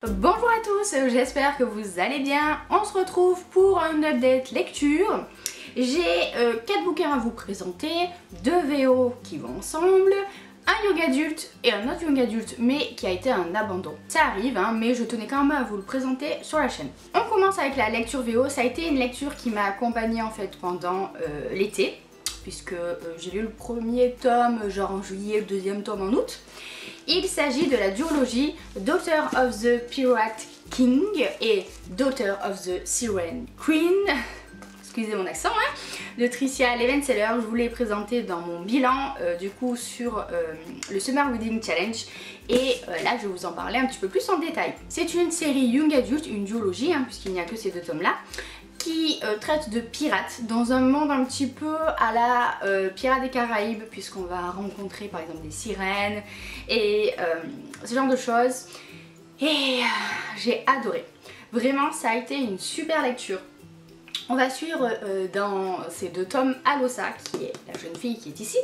Bonjour à tous, j'espère que vous allez bien. On se retrouve pour un update lecture. J'ai 4 bouquins à vous présenter, 2 VO qui vont ensemble, un young adulte et un autre young adulte mais qui a été un abandon. Ça arrive hein, mais je tenais quand même à vous le présenter sur la chaîne. On commence avec la lecture VO, ça a été une lecture qui m'a accompagnée en fait pendant l'été, puisque j'ai lu le premier tome genre en juillet, le deuxième tome en août. Il s'agit de la duologie Daughter of the Pirate King et Daughter of the Siren Queen, excusez mon accent, hein, de Tricia Levenseller. Je vous l'ai présenté dans mon bilan du coup sur le Summer Reading Challenge et là je vais vous en parler un petit peu plus en détail. C'est une série young adulte, une duologie hein, puisqu'il n'y a que ces 2 tomes là, qui traite de pirates dans un monde un petit peu à la Pirates des Caraïbes, puisqu'on va rencontrer par exemple des sirènes et ce genre de choses. Et j'ai adoré. Vraiment, ça a été une super lecture. On va suivre dans ces 2 tomes Alosa, qui est la jeune fille qui est ici,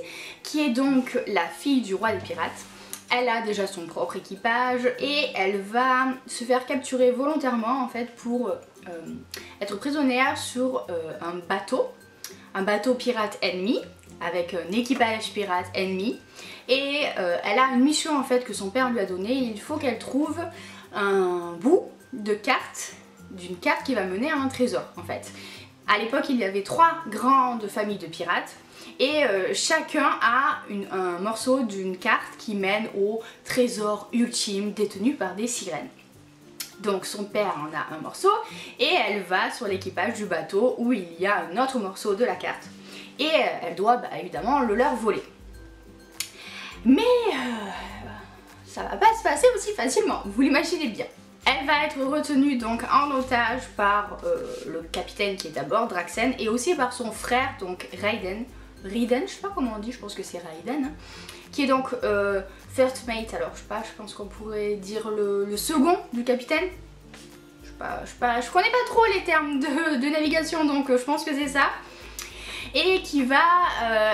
qui est donc la fille du roi des pirates. Elle a déjà son propre équipage et elle va se faire capturer volontairement en fait pour être prisonnière sur un bateau pirate ennemi avec un équipage pirate ennemi et elle a une mission en fait que son père lui a donnée. Il faut qu'elle trouve un bout de carte, d'une carte qui va mener à un trésor en fait. À l'époque il y avait 3 grandes familles de pirates et chacun a un morceau d'une carte qui mène au trésor ultime détenu par des sirènes. Donc son père en a un morceau et elle va sur l'équipage du bateau où il y a un autre morceau de la carte et elle doit évidemment le leur voler. Mais ça va pas se passer aussi facilement, vous l'imaginez bien. Elle va être retenue donc en otage par le capitaine qui est à bord, Draxen, et aussi par son frère donc Raiden, je sais pas comment on dit, je pense que c'est Raiden, hein, qui est donc first mate, alors je sais pas, je pense qu'on pourrait dire le second du capitaine. Je connais pas trop les termes de navigation donc je pense que c'est ça. Et qui va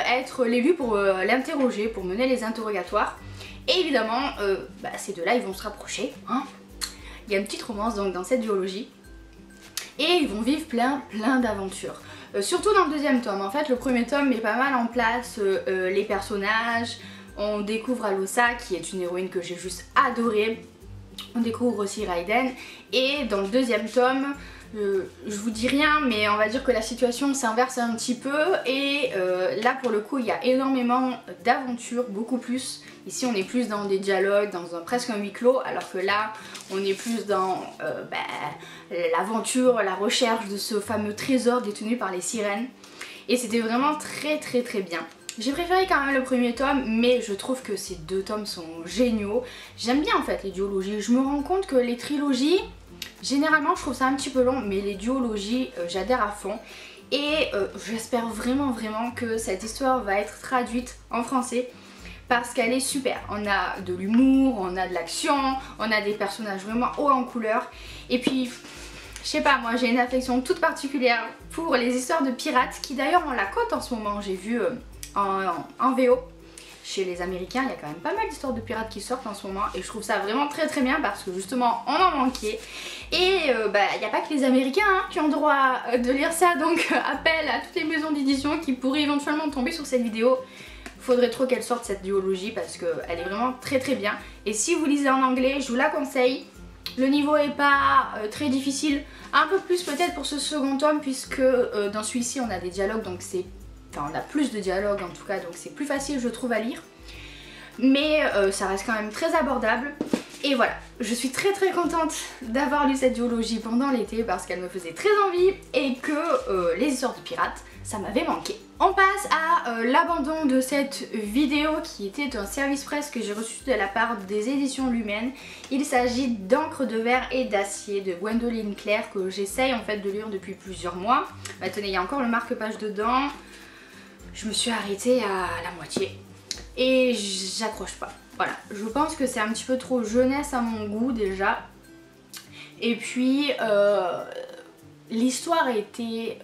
être l'élu pour l'interroger, pour mener les interrogatoires. Et évidemment, ces 2 là ils vont se rapprocher, hein. Il y a une petite romance donc dans cette duologie. Et ils vont vivre plein d'aventures. Surtout dans le 2e tome. En fait le 1er tome met pas mal en place les personnages. On découvre Alosa qui est une héroïne que j'ai juste adorée. On découvre aussi Raiden. Et dans le 2e tome, je vous dis rien mais on va dire que la situation s'inverse un petit peu. Et là pour le coup il y a énormément d'aventures, beaucoup plus. Ici on est plus dans des dialogues, dans presque un huis clos, alors que là on est plus dans l'aventure, la recherche de ce fameux trésor détenu par les sirènes. Et c'était vraiment très bien. J'ai préféré quand même le 1er tome, mais je trouve que ces 2 tomes sont géniaux. J'aime bien en fait les duologies, je me rends compte que les trilogies, généralement je trouve ça un petit peu long, mais les duologies j'adhère à fond. Et j'espère vraiment que cette histoire va être traduite en français, parce qu'elle est super. On a de l'humour, on a de l'action, on a des personnages vraiment hauts en couleur. Et puis, je sais pas, moi j'ai une affection toute particulière pour les histoires de pirates, qui d'ailleurs ont la cote en ce moment, j'ai vu en VO. Chez les Américains, il y a quand même pas mal d'histoires de pirates qui sortent en ce moment et je trouve ça vraiment très bien parce que justement on en manquait. Et il n'y a pas que les Américains hein, qui ont droit de lire ça, donc appel à toutes les maisons d'édition qui pourraient éventuellement tomber sur cette vidéo. Faudrait trop qu'elle sorte cette duologie parce qu'elle est vraiment très bien. Et si vous lisez en anglais, je vous la conseille. Le niveau est pas très difficile, un peu plus peut-être pour ce 2e tome puisque dans celui-ci on a des dialogues, donc c'est... Enfin on a plus de dialogues en tout cas, donc c'est plus facile je trouve à lire. Mais ça reste quand même très abordable. Et voilà, je suis très contente d'avoir lu cette duologie pendant l'été parce qu'elle me faisait très envie et que les histoires de pirates, ça m'avait manqué. On passe à l'abandon de cette vidéo qui était un service presse que j'ai reçu de la part des éditions Lumen. Il s'agit d'Encre de verre et d'acier de Gwendoline Claire que j'essaye en fait de lire depuis plusieurs mois. Bah, tenez, il y a encore le marque-page dedans. Je me suis arrêtée à la moitié et j'accroche pas. Voilà, je pense que c'est un petit peu trop jeunesse à mon goût déjà. Et puis l'histoire était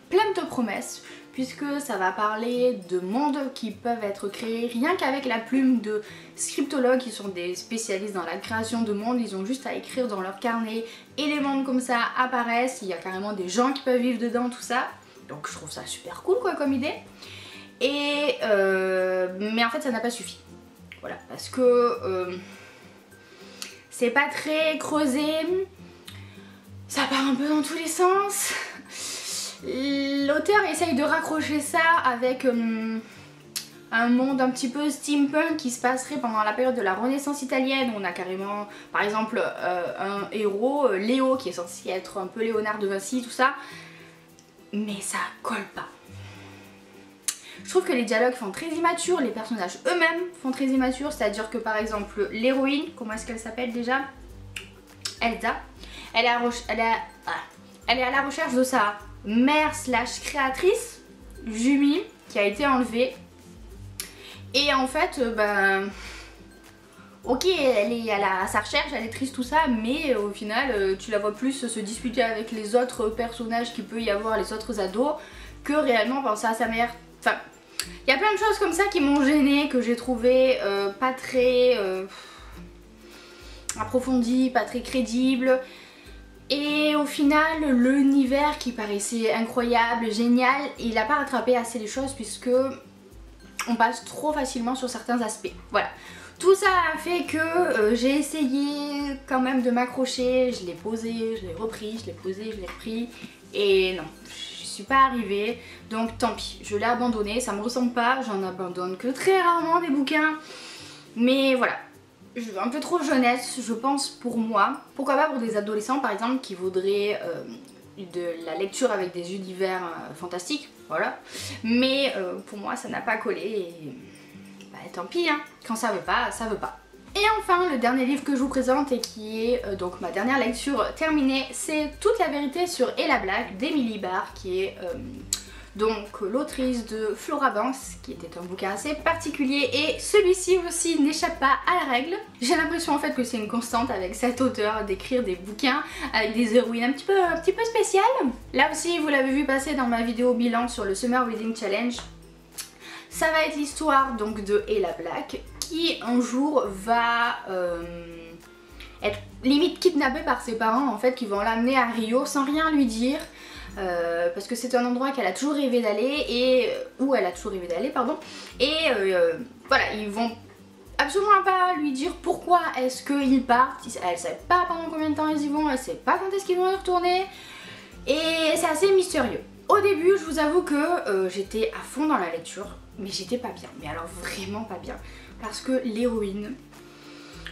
pleine de promesses, puisque ça va parler de mondes qui peuvent être créés rien qu'avec la plume de scriptologues qui sont des spécialistes dans la création de mondes. Ils ont juste à écrire dans leur carnet et les mondes comme ça apparaissent, il y a carrément des gens qui peuvent vivre dedans, tout ça. Donc je trouve ça super cool quoi comme idée. Et mais en fait ça n'a pas suffi. Voilà, parce que c'est pas très creusé, ça part un peu dans tous les sens. L'auteur essaye de raccrocher ça avec un monde un petit peu steampunk qui se passerait pendant la période de la Renaissance italienne. On a carrément par exemple un héros, Léo, qui est censé être un peu Léonard de Vinci, tout ça. Mais ça colle pas. Je trouve que les dialogues font très immatures, les personnages eux-mêmes font très immatures, c'est-à-dire que par exemple l'héroïne, comment est-ce qu'elle s'appelle déjà? Elsa, elle est à la recherche de sa mère / créatrice, Jumi, qui a été enlevée. Et en fait, ok, elle est à sa recherche, elle est triste tout ça, mais au final tu la vois plus se disputer avec les autres personnages qu'il peut y avoir, les autres ados, que réellement penser à sa mère. Enfin, il y a plein de choses comme ça qui m'ont gênée, que j'ai trouvé pas très approfondies, pas très crédibles. Et au final, l'univers qui paraissait incroyable, génial, il n'a pas rattrapé assez les choses puisque on passe trop facilement sur certains aspects. Voilà. Tout ça a fait que j'ai essayé quand même de m'accrocher, je l'ai posé, je l'ai repris, je l'ai posé, je l'ai repris, et non, je suis pas arrivée, donc tant pis, je l'ai abandonné, ça me ressemble pas, j'en abandonne que très rarement des bouquins, mais voilà. Un peu trop jeunesse, je pense, pour moi. Pourquoi pas pour des adolescents par exemple qui voudraient de la lecture avec des univers fantastiques, voilà. Mais pour moi ça n'a pas collé et tant pis, hein. Quand ça veut pas, ça veut pas. Et enfin, le dernier livre que je vous présente et qui est donc ma dernière lecture terminée, c'est Toute la vérité sur Ella Black d'Emily Barr, qui est donc l'autrice de Flora Banks, qui était un bouquin assez particulier, et celui-ci aussi n'échappe pas à la règle. J'ai l'impression en fait que c'est une constante avec cet auteur d'écrire des bouquins avec des héroïnes un petit peu spéciales. Là aussi, vous l'avez vu passer dans ma vidéo bilan sur le Summer Reading Challenge. Ça va être l'histoire donc de Ella Black qui un jour va être limite kidnappée par ses parents en fait, qui vont l'amener à Rio sans rien lui dire. Parce que c'est un endroit qu'elle a toujours rêvé d'aller et où elle a toujours rêvé d'aller, pardon. Et voilà, ils vont absolument pas lui dire pourquoi est-ce qu'ils partent. Elle sait pas pendant combien de temps ils y vont, elle sait pas quand est-ce qu'ils vont y retourner. Et c'est assez mystérieux. Au début, je vous avoue que j'étais à fond dans la lecture, mais j'étais pas bien. Mais alors vraiment pas bien, parce que l'héroïne,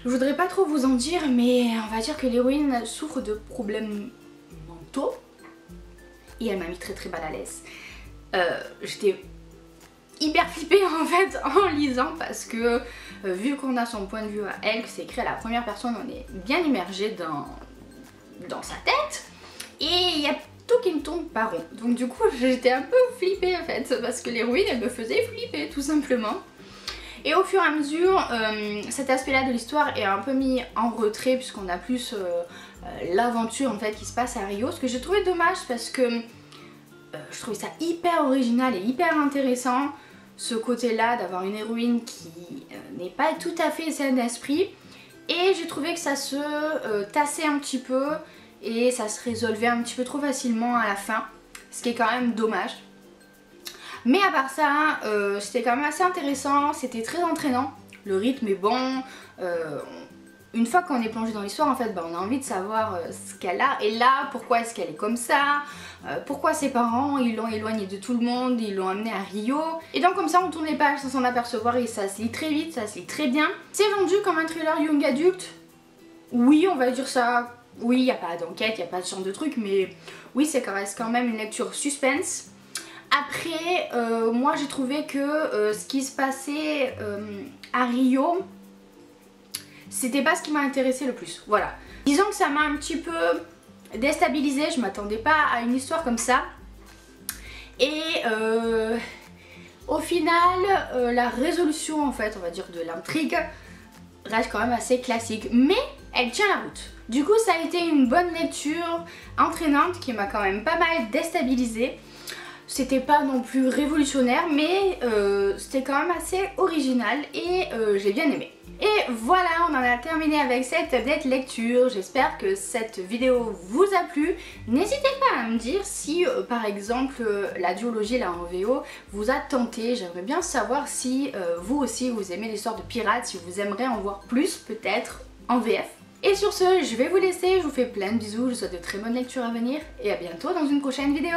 je voudrais pas trop vous en dire, mais on va dire que l'héroïne souffre de problèmes mentaux. Et elle m'a mis très mal à l'aise. J'étais hyper flippée en fait en lisant parce que vu qu'on a son point de vue à elle, que c'est écrit à la première personne, on est bien immergé dans sa tête. Et il y a tout qui me tourne pas rond. Donc du coup j'étais un peu flippée en fait parce que l'héroïne elle me faisait flipper tout simplement. Et au fur et à mesure, cet aspect-là de l'histoire est un peu mis en retrait puisqu'on a plus l'aventure en fait qui se passe à Rio. Ce que j'ai trouvé dommage parce que je trouvais ça hyper original et hyper intéressant, ce côté-là d'avoir une héroïne qui n'est pas tout à fait saine d'esprit. Et j'ai trouvé que ça se tassait un petit peu et ça se résolvait un petit peu trop facilement à la fin, ce qui est quand même dommage. Mais à part ça, c'était quand même assez intéressant, c'était très entraînant, le rythme est bon, une fois qu'on est plongé dans l'histoire en fait, on a envie de savoir ce qu'elle a, et là pourquoi est-ce qu'elle est comme ça, pourquoi ses parents ils l'ont éloignée de tout le monde, ils l'ont amenée à Rio, et donc comme ça on tourne les pages sans s'en apercevoir et ça se lit très vite, ça se lit très bien. C'est vendu comme un thriller young adulte, oui on va dire ça, oui il n'y a pas d'enquête, il n'y a pas ce genre de truc, mais oui c'est quand même une lecture suspense. Après, moi j'ai trouvé que ce qui se passait à Rio, c'était pas ce qui m'a intéressé le plus, voilà. Disons que ça m'a un petit peu déstabilisée, je m'attendais pas à une histoire comme ça. Et au final, la résolution en fait, on va dire de l'intrigue, reste quand même assez classique, mais elle tient la route. Du coup ça a été une bonne lecture entraînante qui m'a quand même pas mal déstabilisée. C'était pas non plus révolutionnaire, mais c'était quand même assez original et j'ai bien aimé. Et voilà, on en a terminé avec cette update lecture. J'espère que cette vidéo vous a plu. N'hésitez pas à me dire si par exemple la duologie là en VO vous a tenté. J'aimerais bien savoir si vous aussi vous aimez l'histoire de pirates, si vous aimeriez en voir plus peut-être en VF. Et sur ce, je vais vous laisser, je vous fais plein de bisous, je vous souhaite de très bonnes lectures à venir et à bientôt dans une prochaine vidéo.